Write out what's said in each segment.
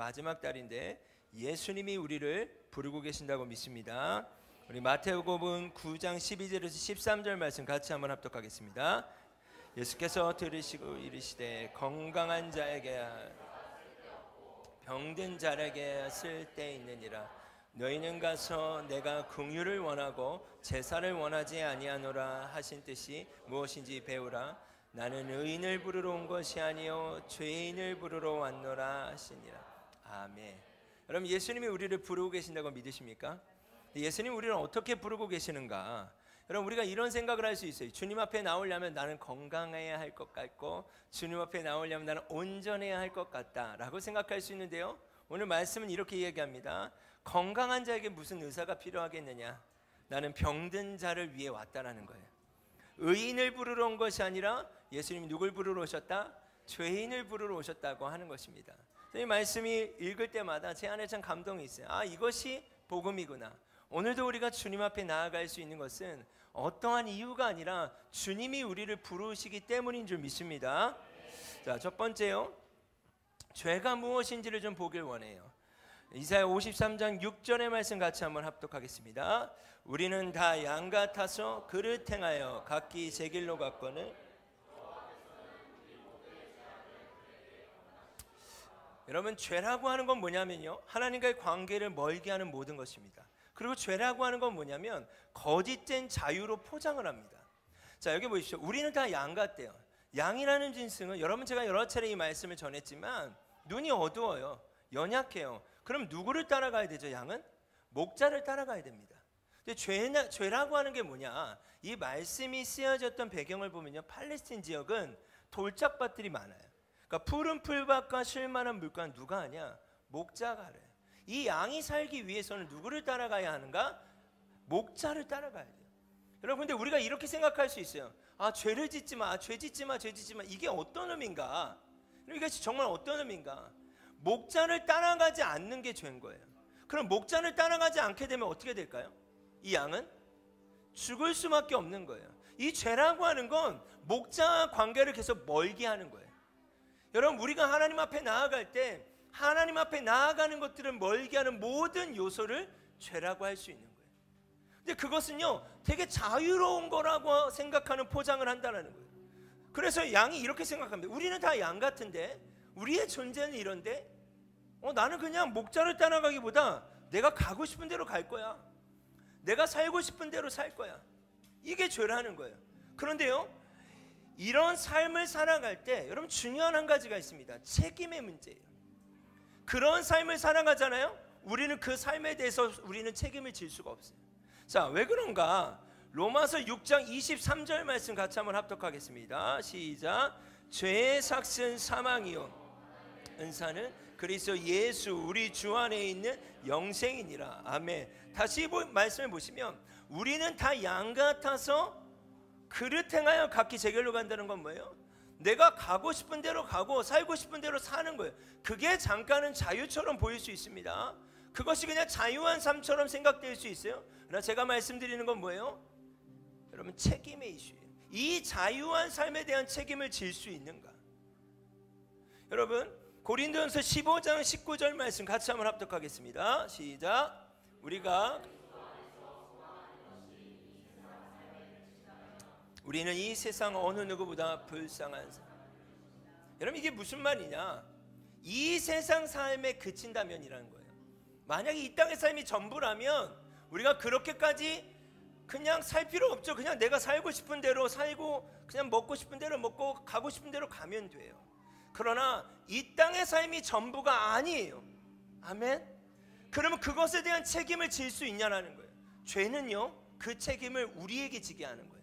마지막 달인데 예수님이 우리를 부르고 계신다고 믿습니다. 우리 마태복음 9장 12절에서 13절 말씀 같이 한번 합독하겠습니다. 예수께서 들으시고 이르시되 건강한 자에게 병든 자에게 쓸데있느니라. 너희는 가서 내가 긍휼을 원하고 제사를 원하지 아니하노라 하신 뜻이 무엇인지 배우라. 나는 의인을 부르러 온 것이 아니요 죄인을 부르러 왔노라 하시니라. 아멘. 여러분, 예수님이 우리를 부르고 계신다고 믿으십니까? 예수님 우리를 어떻게 부르고 계시는가? 여러분, 우리가 이런 생각을 할 수 있어요. 주님 앞에 나오려면 나는 건강해야 할 것 같고, 주님 앞에 나오려면 나는 온전해야 할 것 같다라고 생각할 수 있는데요, 오늘 말씀은 이렇게 이야기합니다. 건강한 자에게 무슨 의사가 필요하겠느냐? 나는 병든 자를 위해 왔다라는 거예요. 의인을 부르러 온 것이 아니라 예수님이 누굴 부르러 오셨다? 죄인을 부르러 오셨다고 하는 것입니다. 이 말씀이 읽을 때마다 제 안에 참 감동이 있어요. 아, 이것이 복음이구나. 오늘도 우리가 주님 앞에 나아갈 수 있는 것은 어떠한 이유가 아니라 주님이 우리를 부르시기 때문인 줄 믿습니다. 자, 첫 번째요, 죄가 무엇인지를 좀 보길 원해요. 이사야 53장 6절의 말씀 같이 한번 합독하겠습니다. 우리는 다 양 같아서 그릇 행하여 각기 제 길로 갔거늘. 여러분, 죄라고 하는 건 뭐냐면요, 하나님과의 관계를 멀게 하는 모든 것입니다. 그리고 죄라고 하는 건 뭐냐면 거짓된 자유로 포장을 합니다. 자, 여기 보십시오. 우리는 다 양 같대요. 양이라는 짐승은, 여러분 제가 여러 차례 이 말씀을 전했지만 눈이 어두워요. 연약해요. 그럼 누구를 따라가야 되죠? 양은 목자를 따라가야 됩니다. 근데 죄라고 하는 게 뭐냐? 이 말씀이 쓰여졌던 배경을 보면요, 팔레스틴 지역은 돌짝밭들이 많아요. 그러니까 푸른 풀밭과 쉴만한 물가는 누가 하냐? 목자가 하래요. 이 양이 살기 위해서는 누구를 따라가야 하는가? 목자를 따라가야 돼요. 여러분, 근데 우리가 이렇게 생각할 수 있어요. 아, 죄를 짓지 마, 죄 짓지 마, 죄 짓지 마. 이게 어떤 의미인가? 이게 정말 어떤 의미인가? 목자를 따라가지 않는 게 죄인 거예요. 그럼 목자를 따라가지 않게 되면 어떻게 될까요? 이 양은 죽을 수밖에 없는 거예요. 이 죄라고 하는 건 목자와 관계를 계속 멀게 하는 거예요. 여러분, 우리가 하나님 앞에 나아갈 때 하나님 앞에 나아가는 것들을 멀게 하는 모든 요소를 죄라고 할 수 있는 거예요. 근데 그것은요, 되게 자유로운 거라고 생각하는 포장을 한다는 거예요. 그래서 양이 이렇게 생각합니다. 우리는 다 양 같은데, 우리의 존재는 이런데, 나는 그냥 목자를 따라가기보다 내가 가고 싶은 대로 갈 거야. 내가 살고 싶은 대로 살 거야. 이게 죄라는 거예요. 그런데요, 이런 삶을 살아갈 때 여러분, 중요한 한 가지가 있습니다. 책임의 문제예요. 그런 삶을 살아가잖아요. 우리는 그 삶에 대해서 우리는 책임을 질 수가 없어요. 자, 왜 그런가? 로마서 6장 23절 말씀 같이 한번 합독하겠습니다. 시작. 죄의 삭은 사망이요 은사는 그리스도 예수 우리 주 안에 있는 영생이니라. 아멘. 다시 말씀을 보시면 우리는 다 양 같아서 그릇 행하여 각기 제 길로 간다는 건 뭐예요? 내가 가고 싶은 대로 가고 살고 싶은 대로 사는 거예요. 그게 잠깐은 자유처럼 보일 수 있습니다. 그것이 그냥 자유한 삶처럼 생각될 수 있어요. 그러나 제가 말씀드리는 건 뭐예요? 여러분, 책임의 이슈예요. 이 자유한 삶에 대한 책임을 질 수 있는가? 여러분, 고린도전서 15장 19절 말씀 같이 한번 합독하겠습니다. 시작. 우리는 이 세상 어느 누구보다 불쌍한 사람. 여러분, 이게 무슨 말이냐? 이 세상 삶에 그친다면이라는 거예요. 만약에 이 땅의 삶이 전부라면 우리가 그렇게까지 그냥 살 필요 없죠. 그냥 내가 살고 싶은 대로 살고 그냥 먹고 싶은 대로 먹고 가고 싶은 대로 가면 돼요. 그러나 이 땅의 삶이 전부가 아니에요. 아멘. 그러면 그것에 대한 책임을 질 수 있냐라는 거예요. 죄는요, 그 책임을 우리에게 지게 하는 거예요.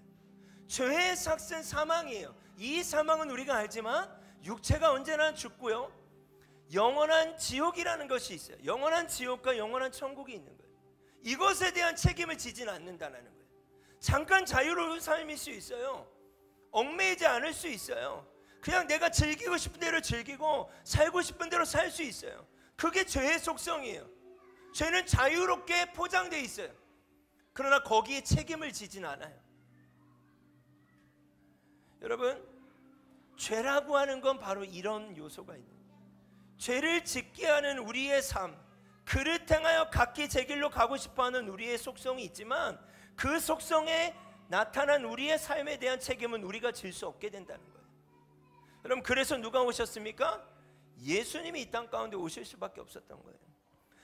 죄의 삭은 사망이에요. 이 사망은 우리가 알지만 육체가 언제나 죽고요, 영원한 지옥이라는 것이 있어요. 영원한 지옥과 영원한 천국이 있는 거예요. 이것에 대한 책임을 지진 않는다는 거예요. 잠깐 자유로운 삶일 수 있어요. 얽매이지 않을 수 있어요. 그냥 내가 즐기고 싶은 대로 즐기고 살고 싶은 대로 살 수 있어요. 그게 죄의 속성이에요. 죄는 자유롭게 포장되어 있어요. 그러나 거기에 책임을 지진 않아요. 여러분, 죄라고 하는 건 바로 이런 요소가 있는 거예요. 죄를 짓게 하는 우리의 삶, 그릇 행하여 각기 제 길로 가고 싶어하는 우리의 속성이 있지만 그 속성에 나타난 우리의 삶에 대한 책임은 우리가 질 수 없게 된다는 거예요. 여러분, 그래서 누가 오셨습니까? 예수님이 이 땅 가운데 오실 수밖에 없었던 거예요.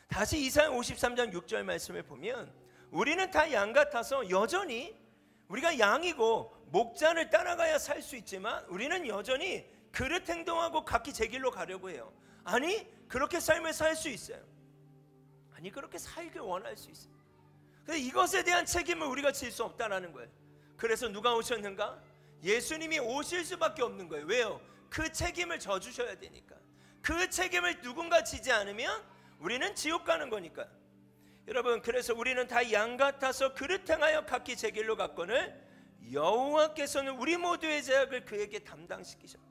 다시 이사야 53장 6절 말씀을 보면 우리는 다 양 같아서 여전히 우리가 양이고 목자를 따라가야 살 수 있지만 우리는 여전히 그릇 행동하고 각기 제 길로 가려고 해요. 아니, 그렇게 삶을 살 수 있어요. 아니, 그렇게 살길 원할 수 있어요. 근데 이것에 대한 책임을 우리가 질 수 없다는 거예요. 그래서 누가 오셨는가? 예수님이 오실 수밖에 없는 거예요. 왜요? 그 책임을 져주셔야 되니까. 그 책임을 누군가 지지 않으면 우리는 지옥 가는 거니까. 여러분, 그래서 우리는 다 양 같아서 그릇 행하여 각기 제 길로 갔거늘 여호와께서는 우리 모두의 죄악을 그에게 담당시키셨다.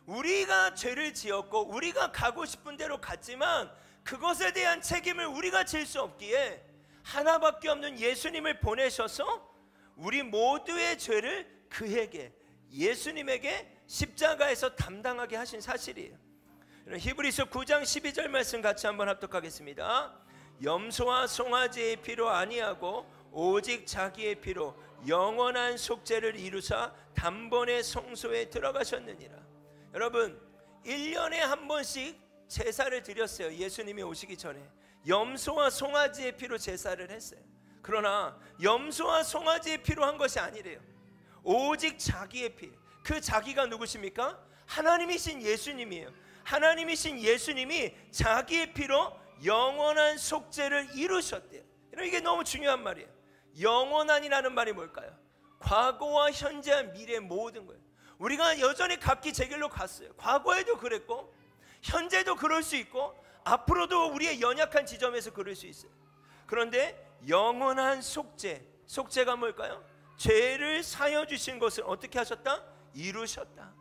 우리가 죄를 지었고 우리가 가고 싶은 대로 갔지만 그것에 대한 책임을 우리가 질 수 없기에 하나밖에 없는 예수님을 보내셔서 우리 모두의 죄를 그에게, 예수님에게 십자가에서 담당하게 하신 사실이에요. 히브리서 9장 12절 말씀 같이 한번 합독하겠습니다. 염소와 송아지의 피로 아니하고 오직 자기의 피로 영원한 속죄를 이루사 단번에 성소에 들어가셨느니라. 여러분, 1년에 한 번씩 제사를 드렸어요. 예수님이 오시기 전에 염소와 송아지의 피로 제사를 했어요. 그러나 염소와 송아지의 피로 한 것이 아니래요. 오직 자기의 피. 그 자기가 누구십니까? 하나님이신 예수님이에요. 하나님이신 예수님이 자기의 피로 영원한 속죄를 이루셨대요. 이게 너무 중요한 말이에요. 영원한이라는 말이 뭘까요? 과거와 현재와 미래 모든 거예요. 우리가 여전히 각기 제 길로 갔어요. 과거에도 그랬고 현재도 그럴 수 있고 앞으로도 우리의 연약한 지점에서 그럴 수 있어요. 그런데 영원한 속죄, 속죄가 뭘까요? 죄를 사여 주신 것을 어떻게 하셨다? 이루셨다.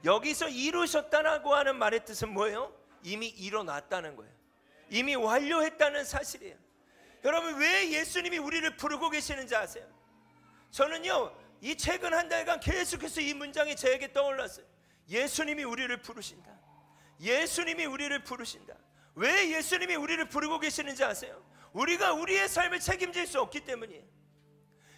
여기서 이루셨다라고 하는 말의 뜻은 뭐예요? 이미 일어났다는 거예요. 이미 완료했다는 사실이에요. 여러분, 왜 예수님이 우리를 부르고 계시는지 아세요? 저는요, 이 최근 한 달간 계속해서 이 문장이 저에게 떠올랐어요. 예수님이 우리를 부르신다. 예수님이 우리를 부르신다. 왜 예수님이 우리를 부르고 계시는지 아세요? 우리가 우리의 삶을 책임질 수 없기 때문이에요.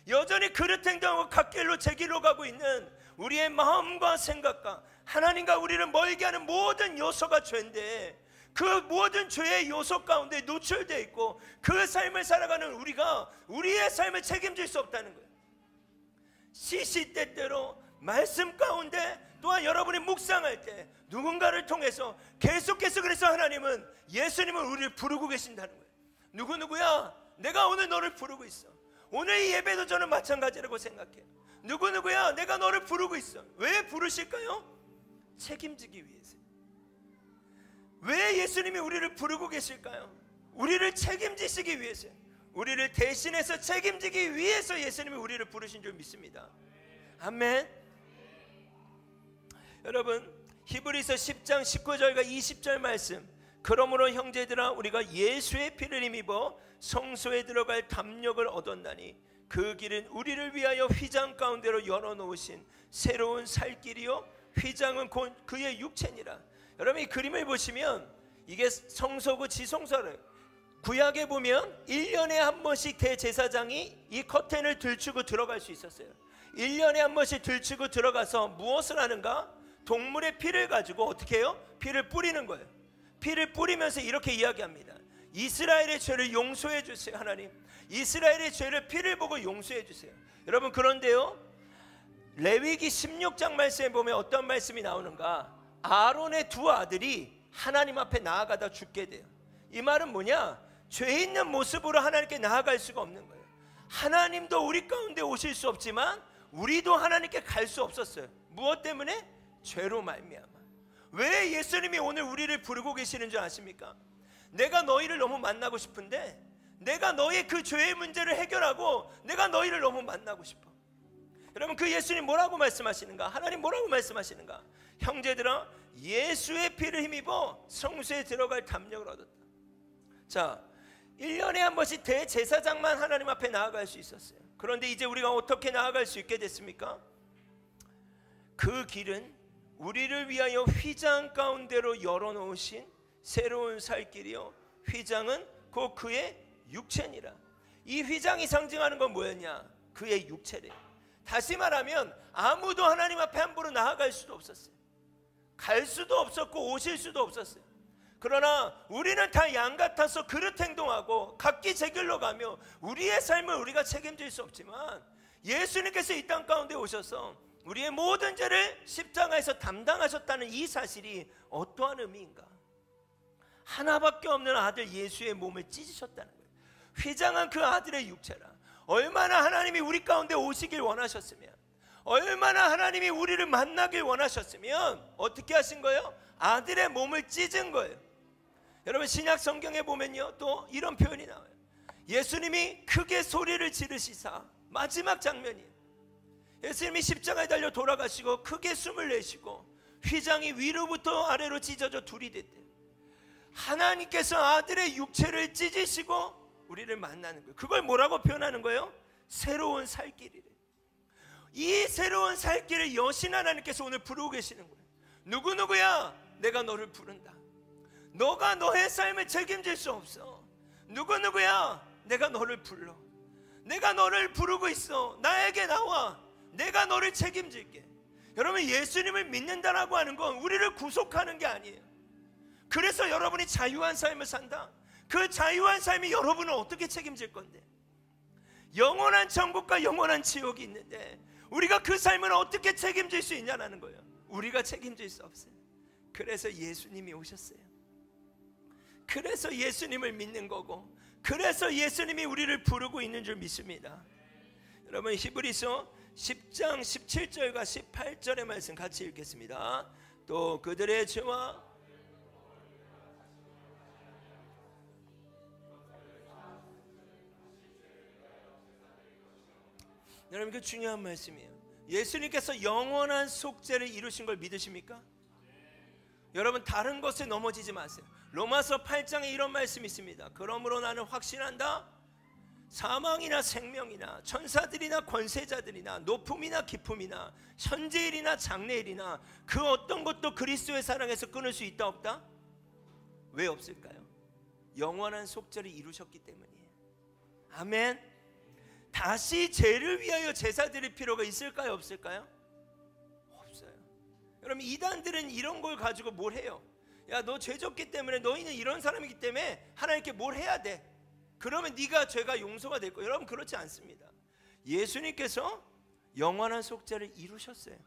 여전히 그릇 행동하고 갓길로 제 길로 가고 있는 우리의 마음과 생각과 하나님과 우리를 멀게 하는 모든 요소가 죄인데, 그 모든 죄의 요소 가운데 노출되어 있고 그 삶을 살아가는 우리가 우리의 삶을 책임질 수 없다는 거예요. 시시때때로 말씀 가운데, 또한 여러분이 묵상할 때 누군가를 통해서 계속해서, 그래서 하나님은, 예수님은 우리를 부르고 계신다는 거예요. 누구누구야, 내가 오늘 너를 부르고 있어. 오늘 이 예배도 저는 마찬가지라고 생각해요. 누구누구야, 내가 너를 부르고 있어. 왜 부르실까요? 책임지기 위해서. 왜 예수님이 우리를 부르고 계실까요? 우리를 책임지시기 위해서, 우리를 대신해서 책임지기 위해서 예수님이 우리를 부르신 줄 믿습니다. 아멘. 여러분, 히브리서 10장 19절과 20절 말씀, 그러므로 형제들아 우리가 예수의 피를 힘입어 성소에 들어갈 담력을 얻었나니 그 길은 우리를 위하여 휘장 가운데로 열어놓으신 새로운 살 길이요 휘장은 곧 그의 육체니라. 여러분, 이 그림을 보시면 이게 성소고 지성소를, 구약에 보면 1년에 한 번씩 대제사장이 이 커튼을 들추고 들어갈 수 있었어요. 1년에 한 번씩 들추고 들어가서 무엇을 하는가? 동물의 피를 가지고 어떻게 해요? 피를 뿌리는 거예요. 피를 뿌리면서 이렇게 이야기합니다. 이스라엘의 죄를 용서해 주세요. 하나님, 이스라엘의 죄를 피를 보고 용서해 주세요. 여러분, 그런데요, 레위기 16장 말씀에 보면 어떤 말씀이 나오는가? 아론의 두 아들이 하나님 앞에 나아가다 죽게 돼요. 이 말은 뭐냐? 죄 있는 모습으로 하나님께 나아갈 수가 없는 거예요. 하나님도 우리 가운데 오실 수 없지만 우리도 하나님께 갈 수 없었어요. 무엇 때문에? 죄로 말미암아. 왜 예수님이 오늘 우리를 부르고 계시는 줄 아십니까? 내가 너희를 너무 만나고 싶은데, 내가 너의 그 죄의 문제를 해결하고 내가 너희를 너무 만나고 싶어. 여러분, 그 예수님 뭐라고 말씀하시는가? 하나님 뭐라고 말씀하시는가? 형제들아 예수의 피를 힘입어 성소에 들어갈 담력을 얻었다. 자, 1년에 한 번씩 대제사장만 하나님 앞에 나아갈 수 있었어요. 그런데 이제 우리가 어떻게 나아갈 수 있게 됐습니까? 그 길은 우리를 위하여 휘장 가운데로 열어놓으신 새로운 살 길이요 휘장은 곧 그의 육체니라. 이 휘장이 상징하는 건 뭐였냐? 그의 육체래. 다시 말하면 아무도 하나님 앞에 함부로 나아갈 수도 없었어요. 갈 수도 없었고 오실 수도 없었어요. 그러나 우리는 다 양 같아서 그릇 행동하고 각기 제 길로 가며 우리의 삶을 우리가 책임질 수 없지만 예수님께서 이 땅 가운데 오셔서 우리의 모든 죄를 십자가에서 담당하셨다는 이 사실이 어떠한 의미인가? 하나밖에 없는 아들 예수의 몸을 찢으셨다는 거예요. 휘장한 그 아들의 육체라. 얼마나 하나님이 우리 가운데 오시길 원하셨으면, 얼마나 하나님이 우리를 만나길 원하셨으면 어떻게 하신 거예요? 아들의 몸을 찢은 거예요. 여러분 신약 성경에 보면요 또 이런 표현이 나와요. 예수님이 크게 소리를 지르시사, 마지막 장면이에요. 예수님이 십자가에 달려 돌아가시고 크게 숨을 내쉬고 휘장이 위로부터 아래로 찢어져 둘이 됐대요. 하나님께서 아들의 육체를 찢으시고 우리를 만나는 거예요. 그걸 뭐라고 표현하는 거예요? 새로운 살 길이래. 이 새로운 살 길을 여신 하나님께서 오늘 부르고 계시는 거예요. 누구누구야 내가 너를 부른다. 너가 너의 삶을 책임질 수 없어. 누구누구야 내가 너를 불러. 내가 너를 부르고 있어. 나에게 나와. 내가 너를 책임질게. 여러분 예수님을 믿는다라고 하는 건 우리를 구속하는 게 아니에요. 그래서 여러분이 자유한 삶을 산다. 그 자유한 삶이 여러분을 어떻게 책임질 건데? 영원한 천국과 영원한 지옥이 있는데 우리가 그 삶을 어떻게 책임질 수 있냐는 거예요. 우리가 책임질 수 없어요. 그래서 예수님이 오셨어요. 그래서 예수님을 믿는 거고, 그래서 예수님이 우리를 부르고 있는 줄 믿습니다. 여러분 히브리서 10장 17절과 18절의 말씀 같이 읽겠습니다. 또 그들의 죄와 여러분 그 중요한 말씀이에요. 예수님께서 영원한 속죄를 이루신 걸 믿으십니까? 여러분 다른 것에 넘어지지 마세요. 로마서 8장에 이런 말씀이 있습니다. 그러므로 나는 확신한다. 사망이나 생명이나 천사들이나 권세자들이나 높음이나 깊음이나 현재일이나 장래일이나 그 어떤 것도 그리스도의 사랑에서 끊을 수 있다 없다? 왜 없을까요? 영원한 속죄를 이루셨기 때문이에요. 아멘. 다시 죄를 위하여 제사 드릴 필요가 있을까요 없을까요? 없어요. 여러분 이단들은 이런 걸 가지고 뭘 해요? 야 너 죄 졌기 때문에 너희는 이런 사람이기 때문에 하나님께 뭘 해야 돼? 그러면 네가 죄가 용서가 될 거예요. 여러분 그렇지 않습니다. 예수님께서 영원한 속죄를 이루셨어요.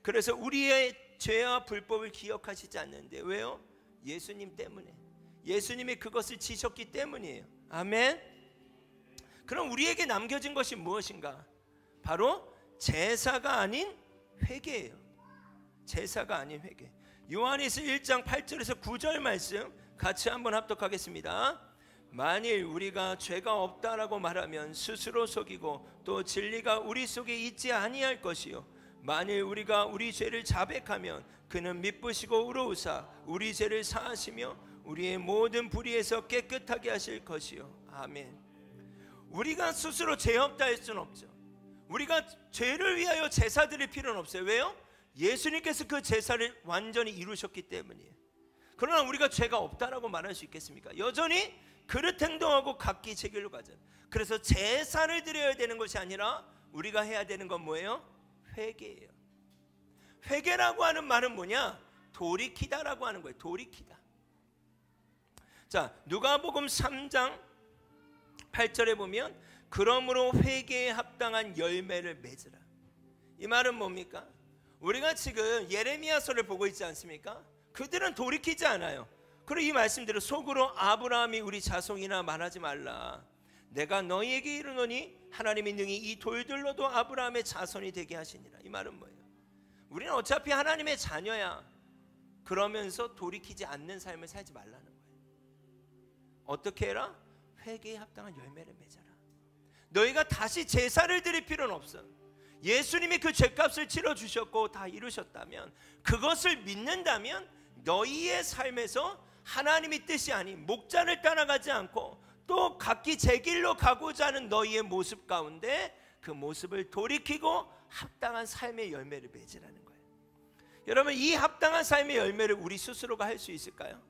그래서 우리의 죄와 불법을 기억하시지 않는데 왜요? 예수님 때문에. 예수님이 그것을 지셨기 때문이에요. 아멘. 그럼 우리에게 남겨진 것이 무엇인가? 바로 제사가 아닌 회개예요. 제사가 아닌 회개. 요한일서 1장 8절에서 9절 말씀 같이 한번 합독하겠습니다. 만일 우리가 죄가 없다라고 말하면 스스로 속이고 또 진리가 우리 속에 있지 아니할 것이요 만일 우리가 우리 죄를 자백하면 그는 미쁘시고 의로우사 우리 죄를 사하시며 우리의 모든 불의에서 깨끗하게 하실 것이요. 아멘. 우리가 스스로 죄 없다 할 수는 없죠. 우리가 죄를 위하여 제사 드릴 필요는 없어요. 왜요? 예수님께서 그 제사를 완전히 이루셨기 때문이에요. 그러나 우리가 죄가 없다라고 말할 수 있겠습니까? 여전히 그릇 행동하고 각기 제 길로 가잖아요. 그래서 제사를 드려야 되는 것이 아니라 우리가 해야 되는 건 뭐예요? 회개예요. 회개라고 하는 말은 뭐냐? 돌이키다라고 하는 거예요. 돌이키다. 자, 누가복음 3장 8절에 보면 그러므로 회개에 합당한 열매를 맺으라. 이 말은 뭡니까? 우리가 지금 예레미야서를 보고 있지 않습니까? 그들은 돌이키지 않아요. 그리고 이 말씀대로 속으로 아브라함이 우리 자손이나 말하지 말라. 내가 너희에게 이르노니 하나님이 능히 이 돌들로도 아브라함의 자손이 되게 하시니라. 이 말은 뭐예요? 우리는 어차피 하나님의 자녀야. 그러면서 돌이키지 않는 삶을 살지 말라는 거예요. 어떻게 해라? 회개에 합당한 열매를 맺어라. 너희가 다시 제사를 드릴 필요는 없어. 예수님이 그 죄값을 치러주셨고 다 이루셨다면, 그것을 믿는다면 너희의 삶에서 하나님의 뜻이 아닌 목자를 따라가지 않고 또 각기 제 길로 가고자 하는 너희의 모습 가운데 그 모습을 돌이키고 합당한 삶의 열매를 맺으라는 거예요. 여러분, 이 합당한 삶의 열매를 우리 스스로가 할 수 있을까요?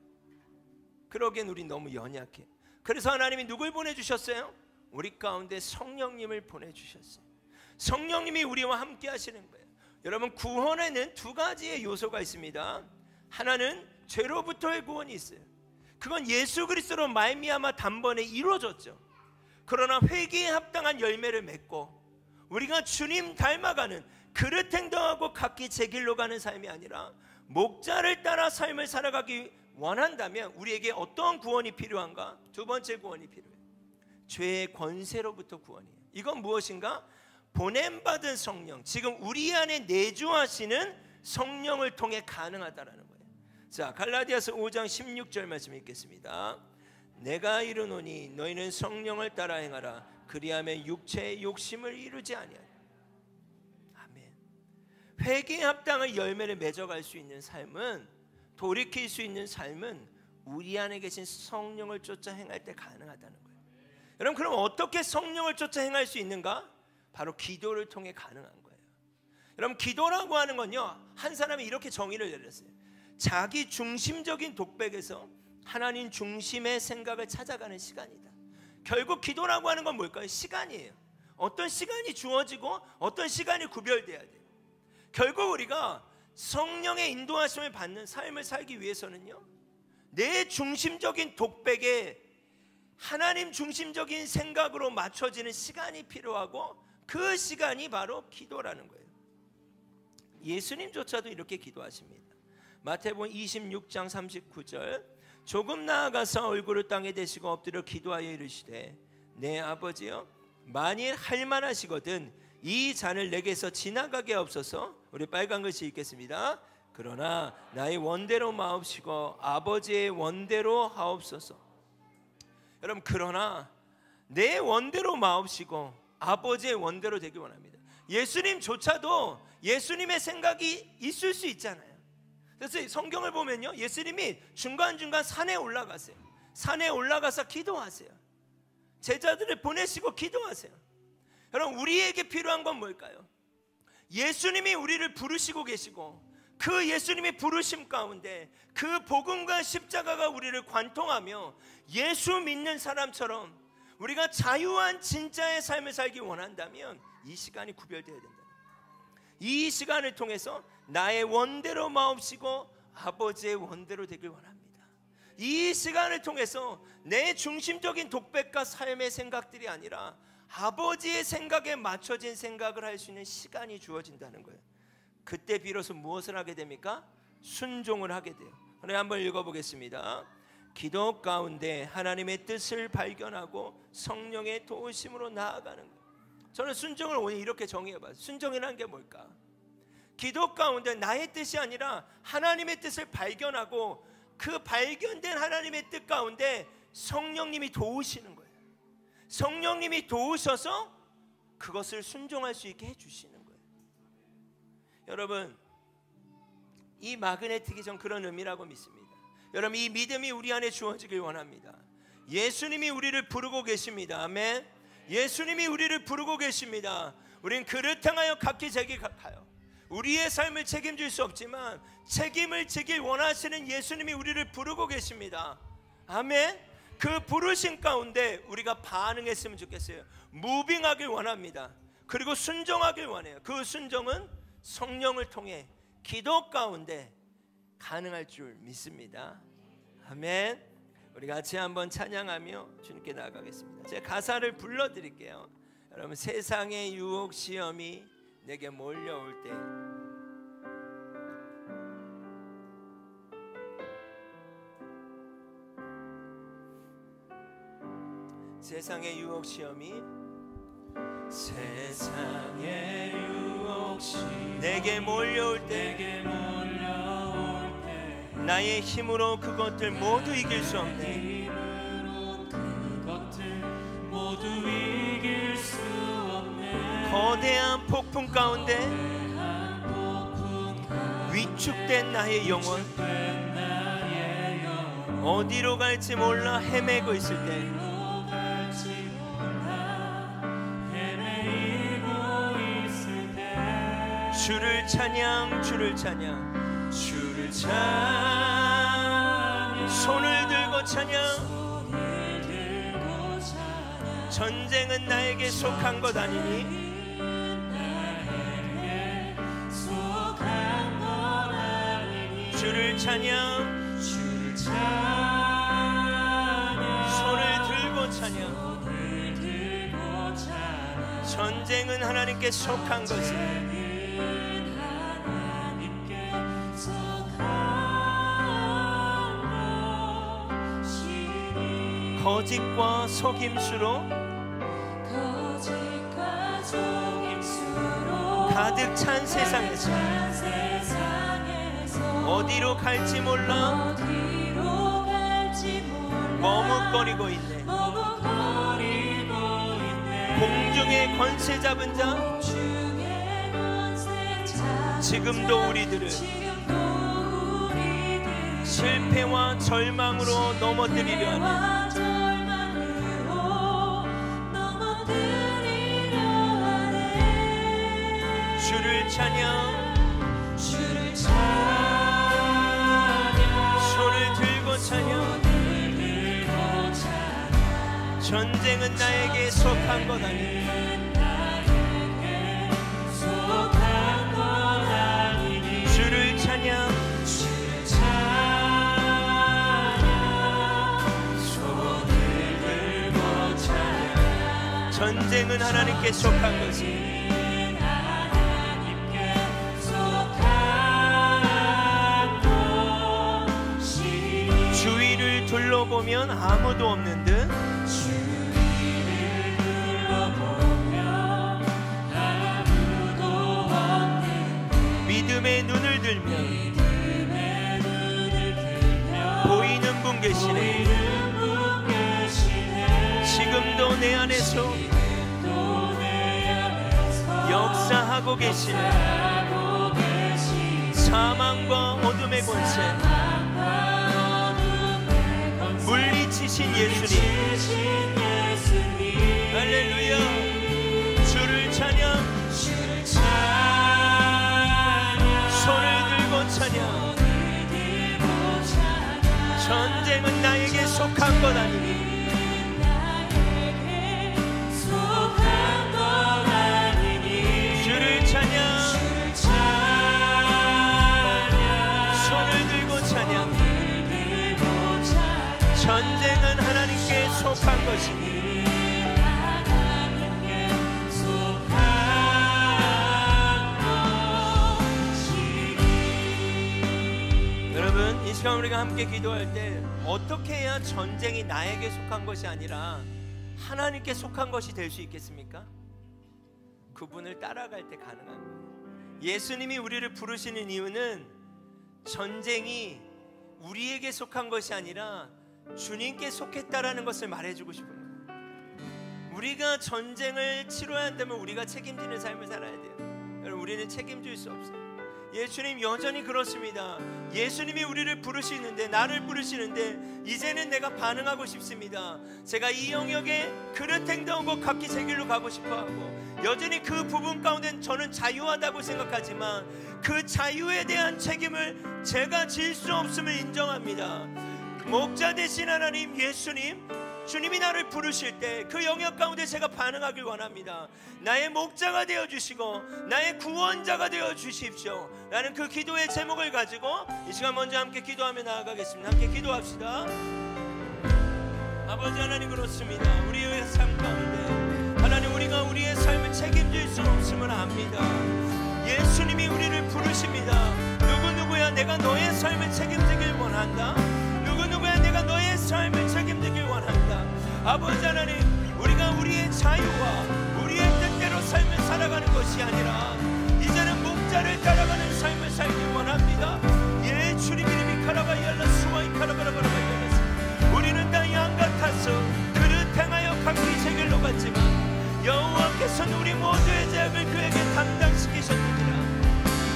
그러기엔 우리 너무 연약해. 그래서 하나님이 누굴 보내주셨어요? 우리 가운데 성령님을 보내주셨어요. 성령님이 우리와 함께 하시는 거예요. 여러분, 구원에는 두 가지의 요소가 있습니다. 하나는 죄로부터의 구원이 있어요. 그건 예수 그리스도로 말미암아 단번에 이루어졌죠. 그러나 회개에 합당한 열매를 맺고 우리가 주님 닮아가는 그릇 행동하고 각기 제 길로 가는 삶이 아니라 목자를 따라 삶을 살아가기 원한다면 우리에게 어떤 구원이 필요한가? 두 번째 구원이 필요해요. 죄의 권세로부터 구원이에요. 이건 무엇인가? 보냄받은 성령, 지금 우리 안에 내주하시는 성령을 통해 가능하다라는 거예요. 자, 갈라디아서 5장 16절 말씀 읽겠습니다. 내가 이르노니 너희는 성령을 따라 행하라. 그리하면 육체의 욕심을 이루지 아니하리라. 아멘. 회개에 합당한 열매를 맺어갈 수 있는 삶은, 돌이킬 수 있는 삶은 우리 안에 계신 성령을 쫓아 행할 때 가능하다는 거예요. 여러분, 그럼 어떻게 성령을 쫓아 행할 수 있는가? 바로 기도를 통해 가능한 거예요. 여러분, 기도라고 하는 건요, 한 사람이 이렇게 정의를 내렸어요. 자기 중심적인 독백에서 하나님 중심의 생각을 찾아가는 시간이다. 결국 기도라고 하는 건 뭘까요? 시간이에요. 어떤 시간이 주어지고 어떤 시간이 구별돼야 돼요. 결국 우리가 성령의 인도하심을 받는 삶을 살기 위해서는요, 내 중심적인 독백에 하나님 중심적인 생각으로 맞춰지는 시간이 필요하고, 그 시간이 바로 기도라는 거예요. 예수님조차도 이렇게 기도하십니다. 마태복음 26장 39절, 조금 나아가서 얼굴을 땅에 대시고 엎드려 기도하여 이르시되, 내 아버지여, 만일 할만하시거든 이 잔을 내게서 지나가게 하옵소서. 우리 빨간 글씨 읽겠습니다. 그러나 나의 원대로 마옵시고 아버지의 원대로 하옵소서. 여러분, 그러나 내 원대로 마옵시고 아버지의 원대로 되기 원합니다. 예수님조차도 예수님의 생각이 있을 수 있잖아요. 그래서 성경을 보면요, 예수님이 중간중간 산에 올라가세요. 산에 올라가서 기도하세요. 제자들을 보내시고 기도하세요. 여러분, 우리에게 필요한 건 뭘까요? 예수님이 우리를 부르시고 계시고, 그 예수님의 부르심 가운데 그 복음과 십자가가 우리를 관통하며 예수 믿는 사람처럼 우리가 자유한 진짜의 삶을 살기 원한다면 이 시간이 구별되어야 된다. 이 시간을 통해서 나의 원대로 마옵시고 아버지의 원대로 되길 원합니다. 이 시간을 통해서 내 중심적인 독백과 삶의 생각들이 아니라 아버지의 생각에 맞춰진 생각을 할 수 있는 시간이 주어진다는 거예요. 그때 비로소 무엇을 하게 됩니까? 순종을 하게 돼요. 우리 한번 읽어보겠습니다. 기도 가운데 하나님의 뜻을 발견하고 성령의 도우심으로 나아가는 것. 저는 순종을 오늘 이렇게 정의해봐요. 순종이라는 게 뭘까? 기도 가운데 나의 뜻이 아니라 하나님의 뜻을 발견하고 그 발견된 하나님의 뜻 가운데 성령님이 도우시는 거예요. 성령님이 도우셔서 그것을 순종할 수 있게 해주시는 거예요. 여러분, 이 마그네틱이 전 그런 의미라고 믿습니다. 여러분, 이 믿음이 우리 안에 주어지길 원합니다. 예수님이 우리를 부르고 계십니다. 아멘. 예수님이 우리를 부르고 계십니다. 우린 그릇 향하여 각기 제길 가요. 우리의 삶을 책임질 수 없지만 책임을 지길 원하시는 예수님이 우리를 부르고 계십니다. 아멘. 그 부르심 가운데 우리가 반응했으면 좋겠어요. 무빙하길 원합니다. 그리고 순종하길 원해요. 그 순종은 성령을 통해 기도 가운데 가능할 줄 믿습니다. 아멘. 우리 같이 한번 찬양하며 주님께 나아가겠습니다. 제가 가사를 불러드릴게요. 여러분, 세상의 유혹 시험이 내게 몰려올 때 세상의 유혹 시험이 내게 몰려올 때 나의 힘으로 그것들 모두 이길 수 없네. 거대한 폭풍 가운데 위축된 나의 영혼, 어디로 갈지 몰라 헤매고 있을 때 주를 찬양, 주를 찬양. 손을 들고 찬양. 전쟁은 나에게 속한 것 아니니 주를 찬양. 손을 들고 찬양. 전쟁은 하나님께 속한 것이 거짓과 속임수로 가득 찬 세상에서 어디로 갈지 몰라 머뭇거리고 있네. 공중의 권세 잡은 자, 지금도 우리들을 실패와 절망으로 넘어뜨리려 하는 주를 찬양. 손을 들고 찬양. 전쟁은 나에게 속한 것 아니니 주를 찬양. 손을 들고 찬양. 전쟁은 하나님께 속한 것이 주위를 둘러보면 아무도 없는 듯 믿음의 눈을 들면 보이는 분 계시네. 지금도 내 안에서 역사하고 계시네. 사망과 어둠의 권세 물리치신 예수님. 할렐루야. 주를 찬양. 손을 들고 찬양. 전쟁은 나에게 속한 것 아니니 주를 찬양. 손을 들고 찬양. 전쟁은 하나님께 속한 것이니 여러분, 이 시간 우리가 함께 기도할 때 어떻게 해야 전쟁이 나에게 속한 것이 아니라 하나님께 속한 것이 될 수 있겠습니까? 그분을 따라갈 때 가능한 거예요. 예수님이 우리를 부르시는 이유는 전쟁이 우리에게 속한 것이 아니라 주님께 속했다라는 것을 말해주고 싶은 거예요. 우리가 전쟁을 치러야 한다면 우리가 책임지는 삶을 살아야 돼요. 여러분, 우리는 책임질 수 없어요. 예수님 여전히 그렇습니다. 예수님이 우리를 부르시는데, 나를 부르시는데 이제는 내가 반응하고 싶습니다. 제가 이 영역에 그릇 행동한 것 각기 제 길로 가고 싶어하고 여전히 그 부분 가운데 저는 자유하다고 생각하지만 그 자유에 대한 책임을 제가 질 수 없음을 인정합니다. 목자 되신 하나님 예수님, 주님이 나를 부르실 때 그 영역 가운데 제가 반응하길 원합니다. 나의 목자가 되어주시고 나의 구원자가 되어주십시오. 나는 그 기도의 제목을 가지고 이 시간 먼저 함께 기도하며 나아가겠습니다. 함께 기도합시다. 아버지 하나님, 그렇습니다. 우리의 삶 가운데 하나님, 우리가 우리의 삶을 책임질 수 없음을 압니다. 예수님이 우리를 부르십니다. 누구누구야 내가 너의 삶을 책임지길 원한다. 누구누구야 내가 너의 삶을 책임지길 원한다. 아버지 하나님, 우리가 우리의 자유와 우리의 뜻대로 삶을 살아가는 것이 아니라 이제는 목자를 따라가는 삶을 살길 원합니다. 예, 주님 이름이 카라바이알라 수와이 카라바라바라바이알라. 우리는 다 양 같아서 그릇 행하여 각기 제 길로 갔지만 여호와께서는 우리 모두의 죄악을 그에게 담당시키셨느니라.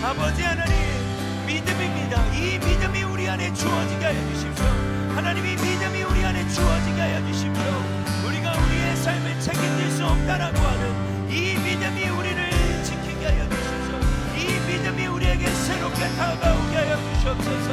아버지 하나님, 믿음입니다. 이 믿음이 우리 안에 주어지게 하여 주십시오. 하나님이 믿음이 우리 안에 주어지게 하여 주십시오. 우리가 우리의 삶을 책임질 수 없다라고 하는 이 믿음이 우리를 지키게 하여 주십시오. 이 믿음이 우리에게 새롭게 다가오게 하여 주시옵소서.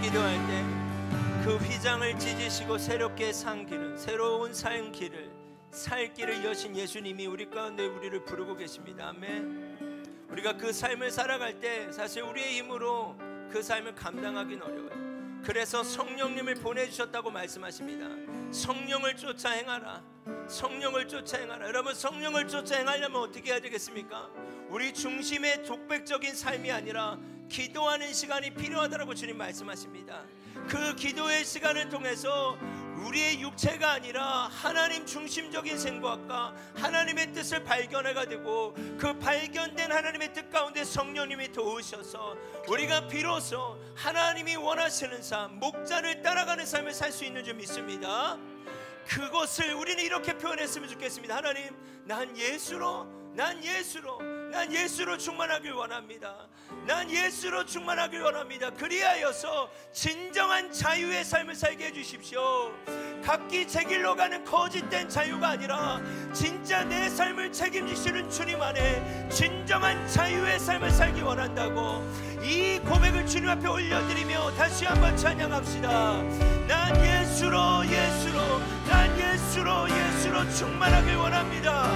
기도할 때 그 휘장을 찢으시고 새롭게 산 길은, 새로운 삶 길을, 살 길을 여신 예수님이 우리 가운데 우리를 부르고 계십니다. 아멘. 우리가 그 삶을 살아갈 때 사실 우리의 힘으로 그 삶을 감당하기는 어려워요. 그래서 성령님을 보내주셨다고 말씀하십니다. 성령을 쫓아 행하라. 성령을 쫓아 행하라. 여러분, 성령을 쫓아 행하려면 어떻게 해야 되겠습니까? 우리 중심의 독백적인 삶이 아니라 기도하는 시간이 필요하다고 주님 말씀하십니다. 그 기도의 시간을 통해서 우리의 육체가 아니라 하나님 중심적인 생각과 하나님의 뜻을 발견하게 되고, 그 발견된 하나님의 뜻 가운데 성령님이 도우셔서 우리가 비로소 하나님이 원하시는 삶, 목자를 따라가는 삶을 살 수 있는 줄 믿습니다. 그것을 우리는 이렇게 표현했으면 좋겠습니다. 하나님, 난 예수로 충만하길 원합니다. 난 예수로 충만하길 원합니다. 그리하여서 진정한 자유의 삶을 살게 해주십시오. 각기 제 길로 가는 거짓된 자유가 아니라 진짜 내 삶을 책임지시는 주님 안에 진정한 자유의 삶을 살기 원한다고 이 고백을 주님 앞에 올려드리며 다시 한번 찬양합시다. 난 예수로 충만하길 원합니다.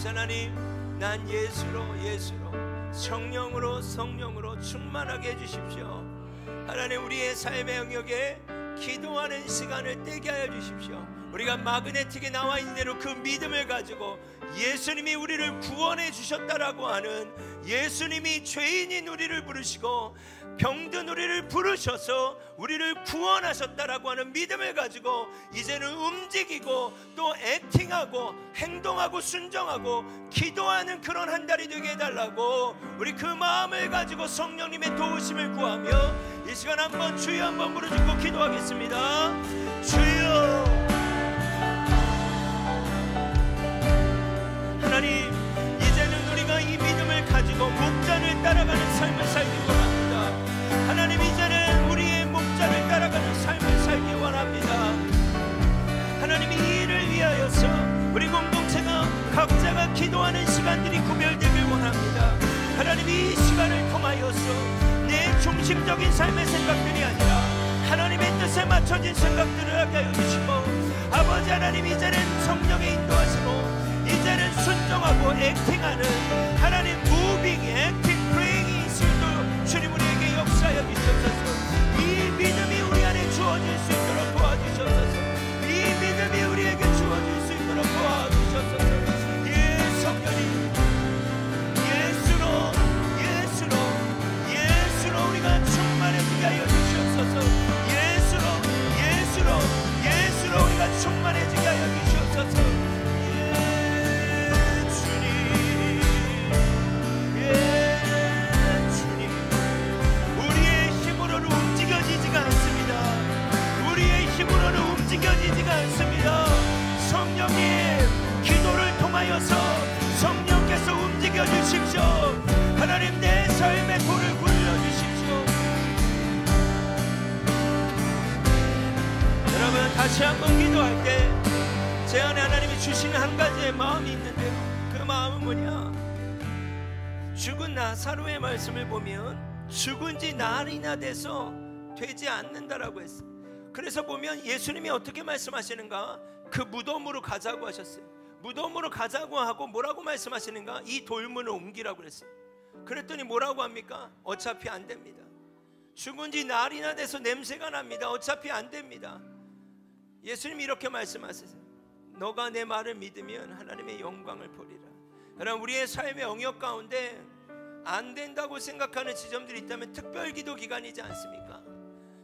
하나님, 난 예수로 성령으로 충만하게 해주십시오. 하나님, 우리의 삶의 영역에 기도하는 시간을 떼게 하여 주십시오. 우리가 마그네틱에 나와 있는 대로 그 믿음을 가지고 예수님이 우리를 구원해 주셨다라고 하는, 예수님이 죄인인 우리를 부르시고 병든 우리를 부르셔서 우리를 구원하셨다라고 하는 믿음을 가지고 이제는 움직이고 또 액팅하고 행동하고 순종하고 기도하는 그런 한 달이 되게 해달라고 우리 그 마음을 가지고 성령님의 도우심을 구하며 이 시간 한번 주여 한번 부르짖고 기도하겠습니다. 주여, 하나님, 이제는 우리가 이 믿음을 가지고 목자를 따라가는 삶을 살기 원합니다. 하나님, 이제는 우리의 목자를 따라가는 삶을 살기 원합니다. 하나님, 이 일을 위하여서 우리 공동체가 각자가 기도하는 시간들이 구별되길 원합니다. 하나님, 이 시간을 통하여서 내 중심적인 삶의 생각들이 아니라 하나님의 뜻에 맞춰진 생각들을 하게 하여 주시고, 아버지 하나님, 이제는 성령의 인도하시고 이제는 순종하고 액팅하는 하나님 무빙, 액팅, 프레잉이 있을도 주님 우리에게 역사하여 주셔서 이 믿음이 우리 안에 주어질 수 있도록 도와주셔서 이 믿음이 우리에게 주어질 수 있도록 도와주셔서 예, 성령님, 예수로 우리가 충만해지게 하여 주시옵소서. 예수로 우리가 충만해지게 하여 주시옵소서. 움직여지지가 않습니다. 성령님, 기도를 통하여서 성령께서 움직여 주십시오. 하나님, 내 삶의 돌을 굴려 주십시오. 여러분, 다시 한번 기도할 때 제 안에 하나님이 주시는 한 가지의 마음이 있는데요, 그 마음은 뭐냐? 죽은 나사로의 말씀을 보면 죽은 지 날이나 돼서 되지 않는다라고 했어요. 그래서 보면 예수님이 어떻게 말씀하시는가? 그 무덤으로 가자고 하셨어요. 무덤으로 가자고 하고 뭐라고 말씀하시는가? 이 돌문을 옮기라고 그랬어요. 그랬더니 뭐라고 합니까? 어차피 안 됩니다. 죽은 지 날이나 돼서 냄새가 납니다. 어차피 안 됩니다. 예수님이 이렇게 말씀하세요. 너가 내 말을 믿으면 하나님의 영광을 보리라. 여러분, 우리의 삶의 영역 가운데 안 된다고 생각하는 지점들이 있다면 특별기도 기간이지 않습니까?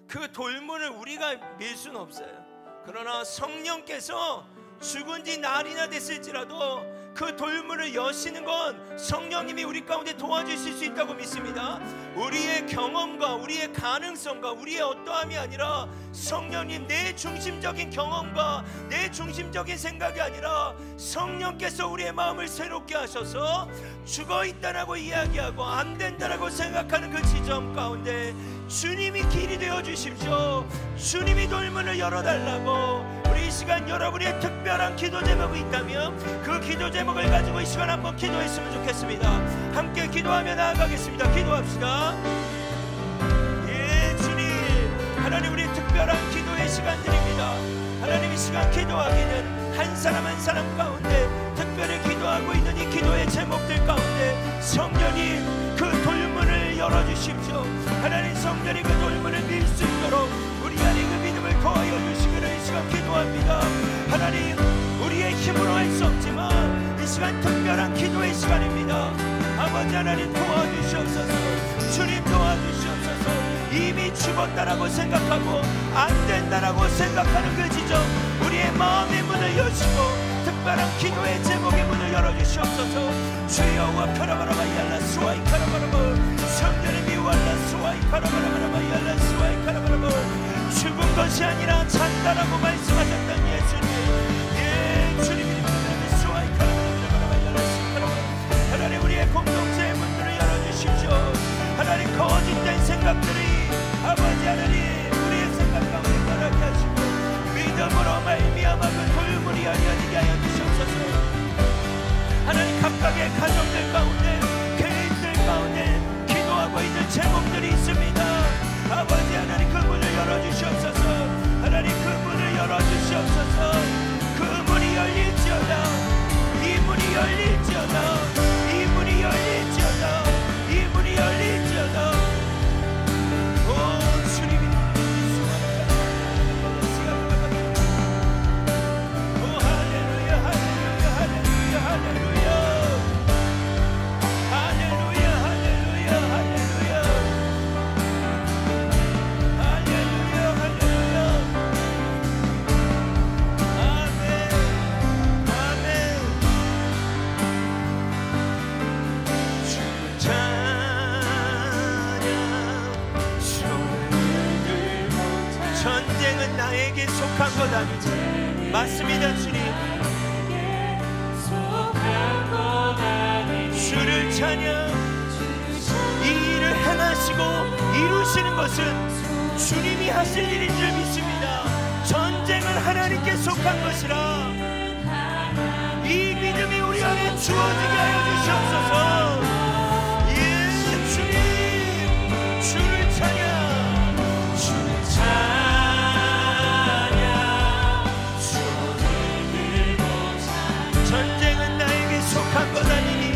그 돌문을 우리가 밀 수는 없어요. 그러나 성령께서 죽은 지 날이나 됐을지라도 그 돌문을 여시는 건 성령님이 우리 가운데 도와주실 수 있다고 믿습니다. 우리의 경험과 우리의 가능성과 우리의 어떠함이 아니라 성령님, 내 중심적인 경험과 내 중심적인 생각이 아니라 성령께서 우리의 마음을 새롭게 하셔서 죽어있다라고 이야기하고 안 된다라고 생각하는 그 지점 가운데 주님이 길이 되어 주십시오. 주님이 돌문을 열어달라고. 우리 이 시간 여러분의 특별한 기도 제목이 있다면 그 기도 제목을 가지고 이 시간 한번 기도했으면 좋겠습니다. 함께 기도하며 나아가겠습니다. 기도합시다. 예, 주님, 하나님, 우리 특별한 기도의 시간들입니다. 하나님, 이 시간 기도하기는 한 사람 한 사람 가운데 특별히 기도하고 있는 이 기도의 제목들 가운데 성령님 그 돌문을 열어주십시오. 하나님, 성령이 그 돌문을 밀 수 있도록 우리 안에 그 믿음을 더하여 주시기를 이 시간 기도합니다. 하나님, 우리의 힘으로 할 수 없지만 이 시간 특별한 기도의 시간입니다. 아버지 하나님, 도와주시옵소서. 주님 도와주시옵소서. 이미 죽었다라고 생각하고 안 된다라고 생각하는 그 지점, 우리의 마음의 문을 여시고 특별한 기도의 제목의 문을 열어주시옵소서. 주여와 카라바라바 yar라 수와이 카라바라바 성령의 미워라 수와이 카라바라바라바 yar라 수와이 카라바라바 죽은 것이 아니라 잔다라고 말씀하셨던 예수님, 예, 주님이 수와이 카라바라바라바 yar라 수카라바라. 하나님, 우리의 공동체의 문들을 열어주십시오. 하나님, 거짓된 생각들이 아버지 하나님 우리의 생각 가운데 떠나게 하시고 믿음으로 말미암아 그 돌문이 열려지게 하여 주시옵소서. 하나님, 각각의 가정들 가운데 개인들 가운데 기도하고 있는 제목들이 있습니다. 아버지 하나님, 그 문을 열어주시옵소서. 하나님, 그 문을 열어주시옵소서. 그 문이 열릴지어다. 이 문이 열릴지어다. 이 문이 열릴지어다. 이 문이 열릴지어다. 오 주님이 오 할렐루야 할렐루야 할렐루야 할렐루야 할렐루야 할렐루야 할렐루야 할렐루야 할렐루야 아멘 아멘. 주를 찬양 전쟁은 나에게 속한 것 아니지. 맞습니다. 주님, 주를 찬양. 이 일을 행하시고 이루시는 것은 주님이 하실 일인 줄 믿습니다. 전쟁은 하나님께 속한 것이라 이 믿음이 우리 안에 주어지게 하여 주시옵소서. 예, 주님, 주를 찬양, 주를 찬양. 전쟁은 나에게 속한 것 아니니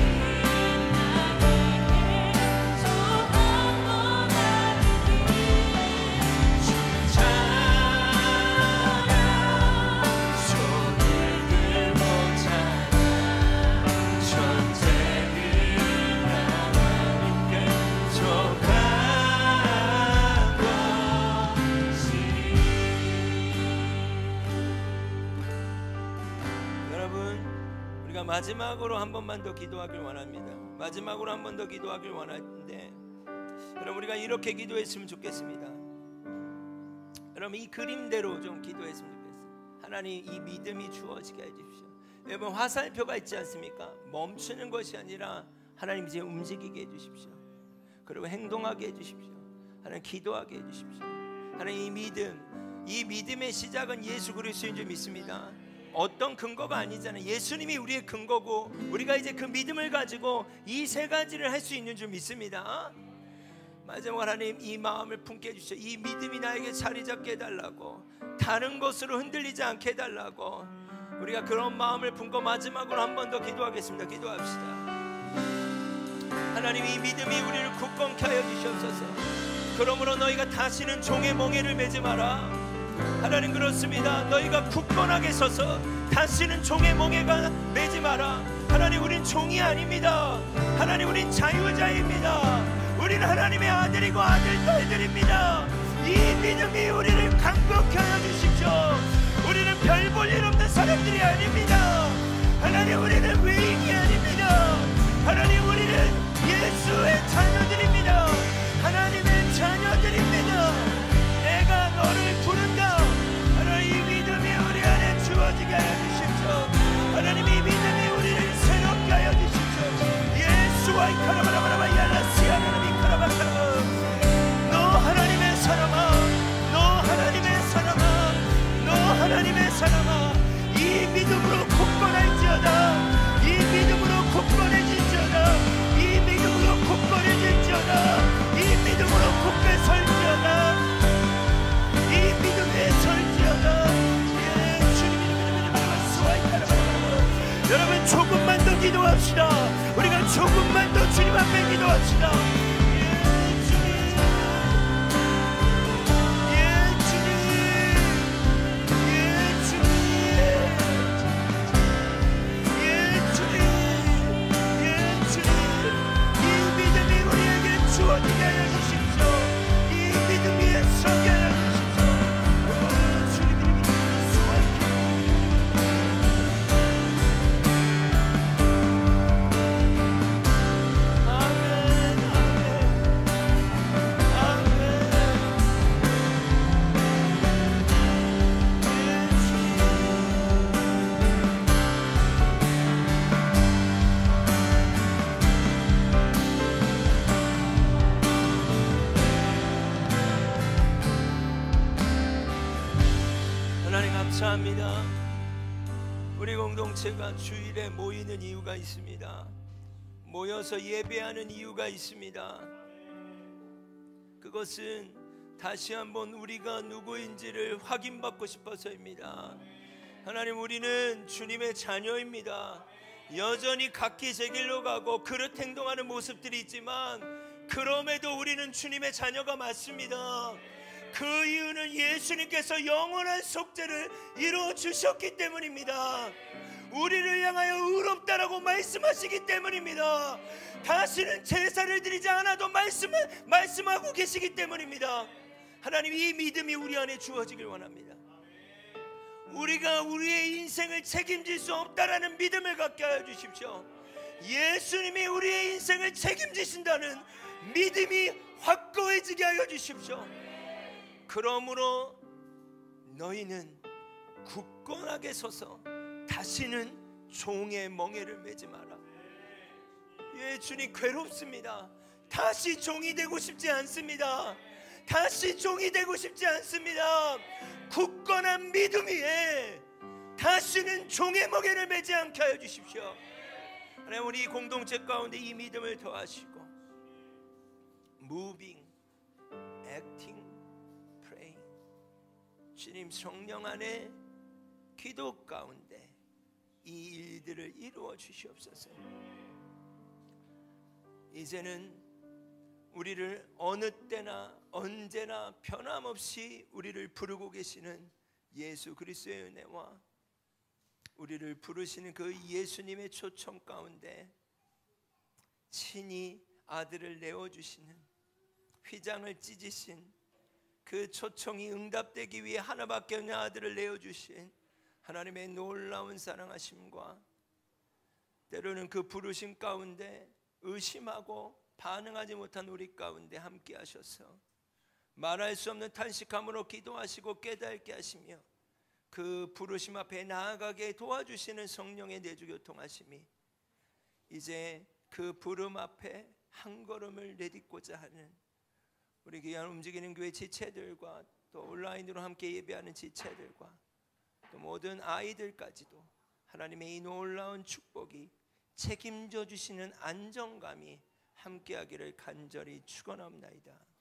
마지막으로 한 번만 더 기도하길 원합니다. 마지막으로 한 번 더 기도하길 원하는데 여러분, 우리가 이렇게 기도했으면 좋겠습니다. 여러분, 이 그림대로 좀 기도했으면 좋겠어요. 하나님, 이 믿음이 주어지게 해주십시오. 여러분, 화살표가 있지 않습니까? 멈추는 것이 아니라 하나님 이제 움직이게 해주십시오. 그리고 행동하게 해주십시오. 하나님, 기도하게 해주십시오. 하나님, 이 믿음의 시작은 예수 그리스도인 줄 믿습니다. 어떤 근거가 아니잖아요. 예수님이 우리의 근거고 우리가 이제 그 믿음을 가지고 이 세 가지를 할 수 있는 줄 믿습니다. 마지막으로 하나님, 이 마음을 품게 해주시오. 이 믿음이 나에게 자리 잡게 해달라고, 다른 것으로 흔들리지 않게 해달라고, 우리가 그런 마음을 품고 마지막으로 한 번 더 기도하겠습니다. 기도합시다. 하나님, 이 믿음이 우리를 굳건케 하여 주시옵소서. 그러므로 너희가 다시는 종의 멍에를 매지 마라. 하나님, 그렇습니다. 너희가 굳건하게 서서 다시는 종의 멍에가 매지 마라. 하나님, 우린 종이 아닙니다. 하나님, 우린 자유자입니다. 우리는 하나님의 아들이고 아들 딸들입니다. 이 믿음이 우리를 강건케 하여 주십시오. 우리는 별 볼 일 없는 사람들이 아닙니다. 하나님, 우리는 외인이 아닙니다. 하나님, 우리는 예수의 자녀들입니다. 하나님의 자녀들입니다. 내가 너를 부른다. 하나님, 이 믿음이 우리 안에 주어지게 하여 주십시오. 하나님, 이 믿음이 우리를 새롭게 하여 주십시오. 예수와 이카라바라바라바 야라시 하나님 이카라바카라바. 너 하나님의 사람아, 너 하나님의 사람아, 너 하나님의 사람아, 이 믿음으로 굳건할지어다. 이 믿음으로 굳건해질지어다. 이 믿음으로 굳건해질지어다. 이 믿음으로 굳게 설지어다. 이 믿음에 설지어다. 예, 주님 이름으로 수아이카라바라바라바. 여러분, 조금만 더 기도합시다. 우리가 조금만 더 주님 앞에 기도합시다. 감사합니다. 우리 공동체가 주일에 모이는 이유가 있습니다. 모여서 예배하는 이유가 있습니다. 그것은 다시 한번 우리가 누구인지를 확인받고 싶어서입니다. 하나님, 우리는 주님의 자녀입니다. 여전히 각기 제 길로 가고 그릇 행동하는 모습들이 있지만 그럼에도 우리는 주님의 자녀가 맞습니다. 그 이유는 예수님께서 영원한 속죄를 이루어 주셨기 때문입니다. 우리를 향하여 의롭다라고 말씀하시기 때문입니다. 다시는 제사를 드리지 않아도 말씀하고 계시기 때문입니다. 하나님, 이 믿음이 우리 안에 주어지길 원합니다. 우리가 우리의 인생을 책임질 수 없다라는 믿음을 갖게 하여 주십시오. 예수님이 우리의 인생을 책임지신다는 믿음이 확고해지게 하여 주십시오. 그러므로 너희는 굳건하게 서서 다시는 종의 멍에를 매지 마라. 예, 주님, 괴롭습니다. 다시 종이 되고 싶지 않습니다. 다시 종이 되고 싶지 않습니다. 굳건한 믿음 위에 다시는 종의 멍에를 매지 않게 하여 주십시오. 하나님, 우리 공동체 가운데 이 믿음을 더하시고 moving, acting, 주님 성령 안에 기도 가운데 이 일들을 이루어 주시옵소서. 이제는 우리를 어느 때나 언제나 변함없이 우리를 부르고 계시는 예수 그리스도의 은혜와 우리를 부르시는 그 예수님의 초청 가운데 친히 아들을 내어주시는, 휘장을 찢으신 그 초청이 응답되기 위해 하나밖에 없는 아들을 내어주신 하나님의 놀라운 사랑하심과 때로는 그 부르심 가운데 의심하고 반응하지 못한 우리 가운데 함께 하셔서 말할 수 없는 탄식함으로 기도하시고 깨닫게 하시며 그 부르심 앞에 나아가게 도와주시는 성령의 내주교통하심이 이제 그 부름 앞에 한 걸음을 내딛고자 하는 우리 귀한 움직이는 교회 지체들과 또 온라인으로 함께 예배하는 지체들과 또 모든 아이들까지도 하나님의 이 놀라운 축복이 책임져 주시는 안정감이 함께하기를 간절히 축원합니다.